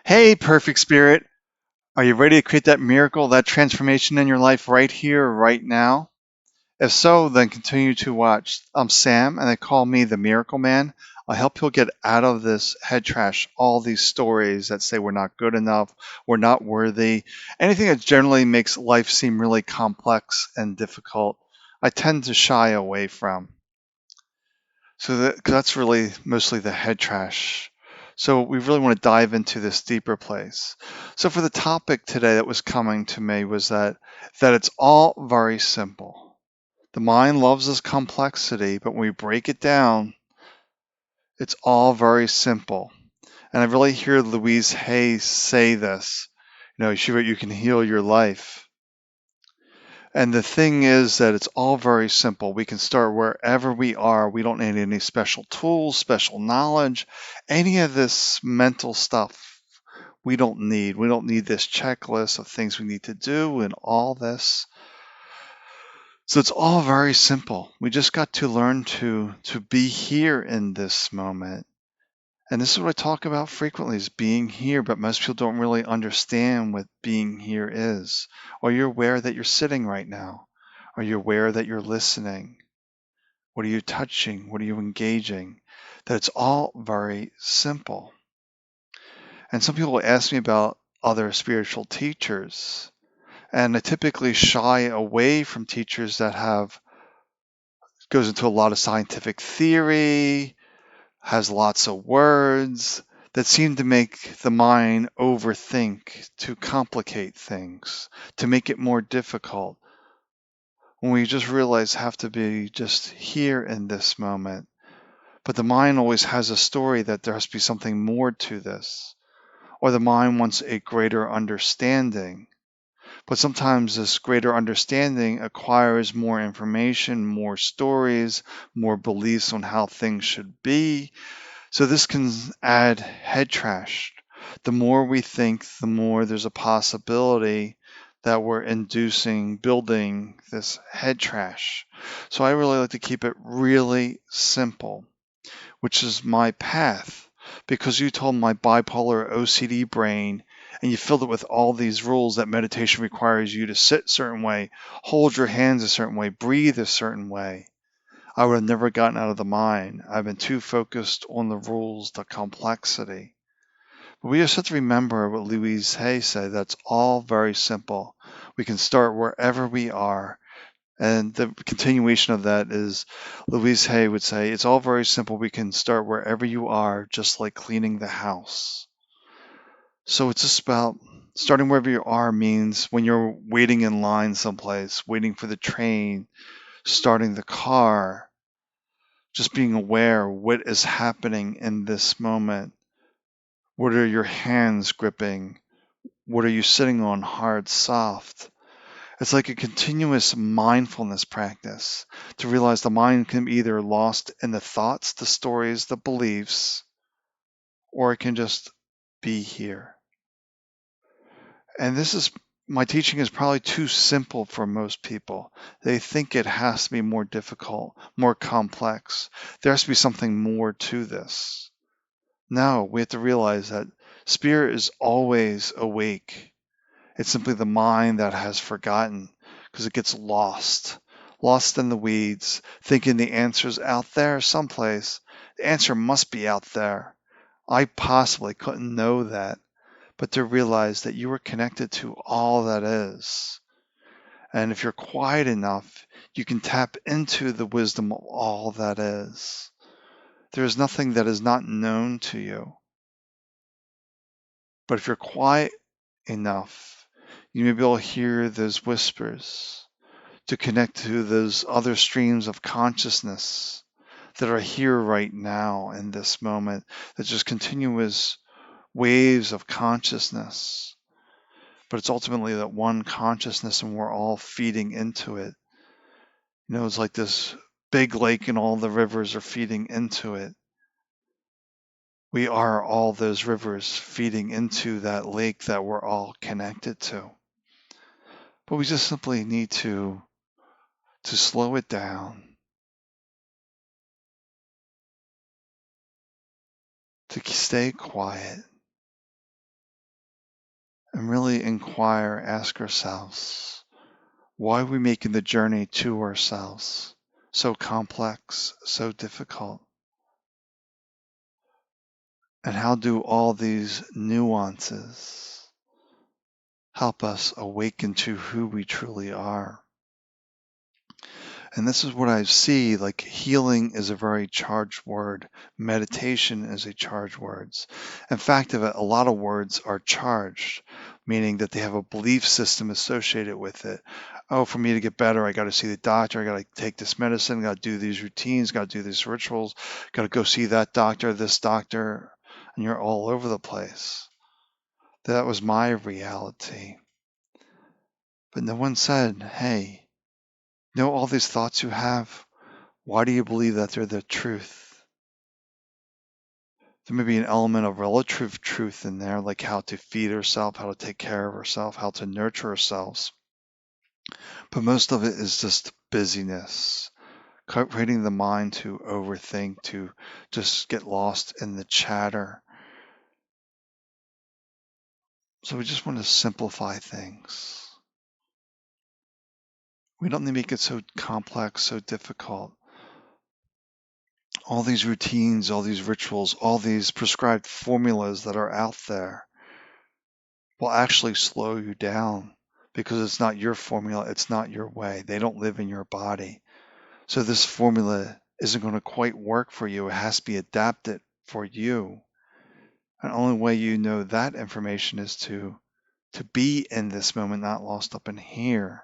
Hey, perfect spirit. Are you ready to create that miracle, that transformation in your life right here, right now? If so, then continue to watch. I'm Sam, and they call me the Miracle Man. I'll help people get out of this head trash, all these stories that say we're not good enough, we're not worthy, anything that generally makes life seem really complex and difficult. I tend to shy away from. So 'cause that's really mostly the head trash. So we really want to dive into this deeper place. So for the topic today that was coming to me was that it's all very simple. The mind loves this complexity, but when we break it down, it's all very simple. And I really hear Louise Hay say this. She wrote, "You can heal your life." And the thing is that it's all very simple. We can start wherever we are. We don't need any special tools, special knowledge, any of this mental stuff. We don't need. We don't need this checklist of things we need to do and all this. So it's all very simple. We just got to learn to be here in this moment. And this is what I talk about frequently is being here, but most people don't really understand what being here is. Are you aware that you're sitting right now? Are you aware that you're listening? What are you touching? What are you engaging? That it's all very simple. And some people ask me about other spiritual teachers, and I typically shy away from teachers that have goes into a lot of scientific theory, has lots of words that seem to make the mind overthink, to complicate things, to make it more difficult. When we just realize have to be just here in this moment. But the mind always has a story that there has to be something more to this, or the mind wants a greater understanding. But sometimes this greater understanding acquires more information, more stories, more beliefs on how things should be. So this can add head trash. The more we think, the more there's a possibility that we're building this head trash. So I really like to keep it really simple, which is my path. Because you told my bipolar OCD brain and you filled it with all these rules that meditation requires you to sit a certain way, hold your hands a certain way, breathe a certain way. I would have never gotten out of the mind. I've been too focused on the rules, the complexity. But we just have to remember what Louise Hay said. That's all very simple. We can start wherever we are. And the continuation of that is Louise Hay would say, it's all very simple. We can start wherever you are, just like cleaning the house. So it's just about starting wherever you are means when you're waiting in line someplace, waiting for the train, starting the car, just being aware what is happening in this moment. What are your hands gripping? What are you sitting on, hard, soft? It's like a continuous mindfulness practice to realize the mind can be either lost in the thoughts, the stories, the beliefs, or it can just be here. And this is my teaching is probably too simple for most people. They think it has to be more difficult, more complex. There has to be something more to this. No, we have to realize that spirit is always awake. It's simply the mind that has forgotten because it gets lost in the weeds, thinking the answer's out there someplace. The answer must be out there. I possibly couldn't know that, but to realize that you are connected to all that is. And if you're quiet enough, you can tap into the wisdom of all that is. There is nothing that is not known to you. But if you're quiet enough, you may be able to hear those whispers, to connect to those other streams of consciousness that are here right now in this moment, that's just continuous waves of consciousness. But it's ultimately that one consciousness, and we're all feeding into it. It's like this big lake, and all the rivers are feeding into it. We are all those rivers feeding into that lake that we're all connected to. But we just simply need to slow it down, to stay quiet, and really inquire, ask ourselves, why are we making the journey to ourselves so complex, so difficult? And how do all these nuances help us awaken to who we truly are? And this is what I see, like healing is a very charged word. Meditation is a charged words. In fact, a lot of words are charged, meaning that they have a belief system associated with it. Oh, for me to get better, I got to see the doctor. I got to take this medicine. Got to do these routines. Got to do these rituals. Got to go see that doctor, this doctor, and you're all over the place. That was my reality. But no one said, hey, know all these thoughts you have? Why do you believe that they're the truth? There may be an element of relative truth in there, like how to feed ourselves, how to take care of ourselves, how to nurture ourselves. But most of it is just busyness, creating the mind to overthink, to just get lost in the chatter. So we just want to simplify things. We don't need to make it so complex, so difficult. All these routines, all these rituals, all these prescribed formulas that are out there will actually slow you down because it's not your formula, it's not your way. They don't live in your body. So this formula isn't going to quite work for you. It has to be adapted for you. And the only way you know that information is to be in this moment, not lost up in here.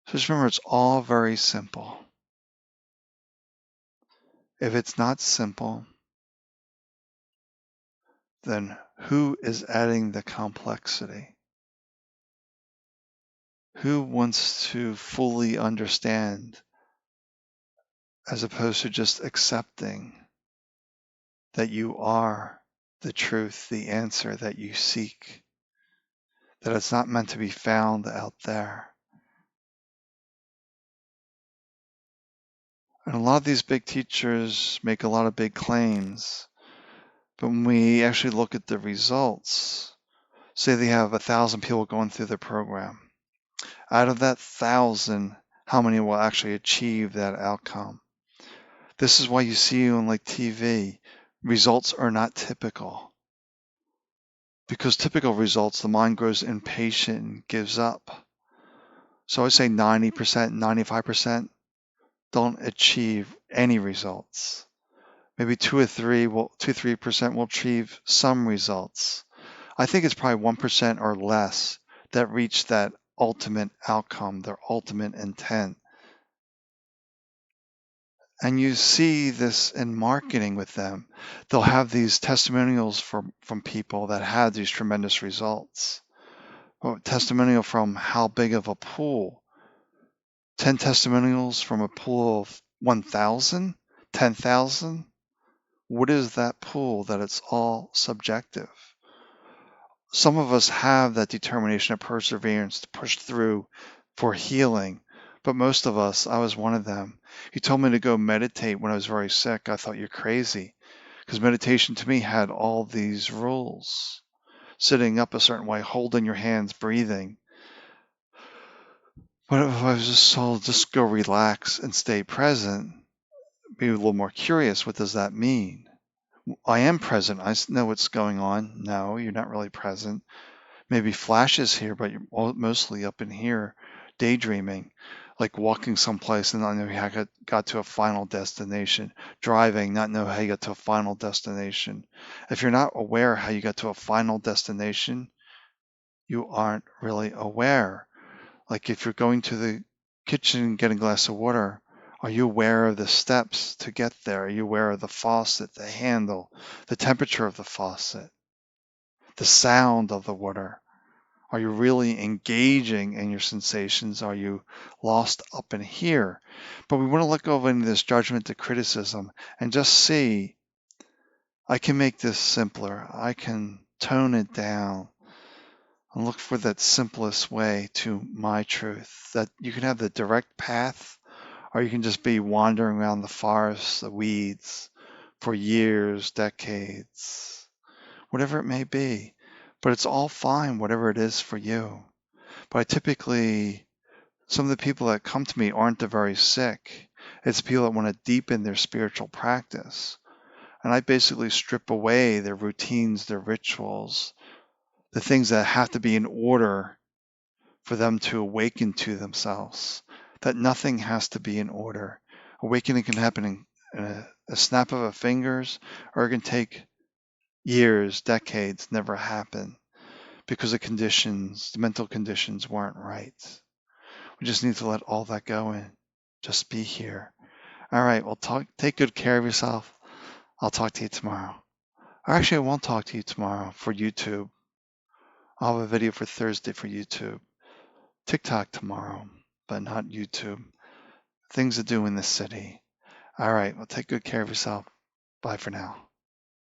So just remember, it's all very simple. If it's not simple, then who is adding the complexity? Who wants to fully understand as opposed to just accepting that you are the truth, the answer that you seek, that it's not meant to be found out there? And a lot of these big teachers make a lot of big claims, but when we actually look at the results, say they have 1,000 people going through the program. Out of that 1,000, how many will actually achieve that outcome? This is why you see on like TV, results are not typical. Because typical results, the mind grows impatient and gives up. So I say 90%, 95% don't achieve any results. Maybe 2 or 3% will achieve some results. I think it's probably 1% or less that reach that ultimate outcome, their ultimate intent. And you see this in marketing with them. They'll have these testimonials from people that had these tremendous results. Well, testimonial from how big of a pool? 10 testimonials from a pool of 1,000? 10,000? What is that pool that it's all subjective? Some of us have that determination and perseverance to push through for healing, but most of us, I was one of them. He told me to go meditate when I was very sick. I thought, you're crazy, because meditation to me had all these rules. Sitting up a certain way, holding your hands, breathing. But if I was just told, just go relax and stay present, be a little more curious, what does that mean? I am present. I know what's going on. No, you're not really present. Maybe flashes here, but you're mostly up in here daydreaming, like walking someplace and not know how you got to a final destination, driving, not know how you got to a final destination. If you're not aware how you got to a final destination, you aren't really aware. Like if you're going to the kitchen and getting a glass of water, are you aware of the steps to get there? Are you aware of the faucet, the handle, the temperature of the faucet, the sound of the water? Are you really engaging in your sensations? Are you lost up in here? But we want to let go of any of this judgment to criticism and just see, I can make this simpler. I can tone it down and look for that simplest way to my truth. That you can have the direct path, or you can just be wandering around the forest, the weeds for years, decades, whatever it may be. But it's all fine, whatever it is for you. But I typically, some of the people that come to me aren't the very sick. It's people that want to deepen their spiritual practice. And I basically strip away their routines, their rituals, the things that have to be in order for them to awaken to themselves, that nothing has to be in order. Awakening can happen in a snap of a fingers, or it can take years, decades, never happen because the mental conditions weren't right. We just need to let all that go and just be here. All right, well, take good care of yourself. I'll talk to you tomorrow. Or actually, I won't talk to you tomorrow for YouTube. I'll have a video for Thursday for YouTube. TikTok tomorrow, but not YouTube. Things to do in this city. All right, well, take good care of yourself. Bye for now.